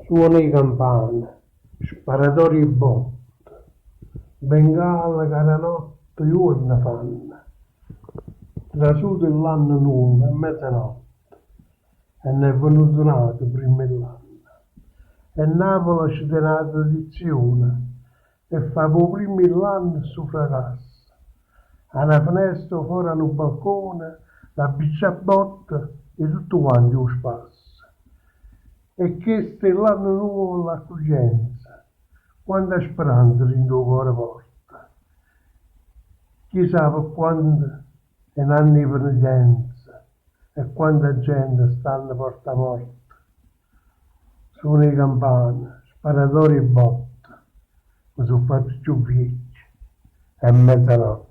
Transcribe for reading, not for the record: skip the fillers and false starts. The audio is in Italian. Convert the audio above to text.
Suona i campane, sparatori e botte, bengala che la notte giorno fanno, trasuto l'anno nuovo a mezzanotte, e ne è venuto nato prima dell'anno. E Napoli ci tiene la tradizione, e fa per primo l'anno su fracassa. Alla finestra fuori al balcone, la bicciabotta e tutto quanto lo spazio. E questo è l'anno nuovo dell'accoglienza, quanta speranza dentro il cuore porta. Chissà per quando è un anno di presenza e quanta gente stanno porta a porta. Suona le campane, sparatori e botte, mi sono fatto più vecchi, è mezzanotte.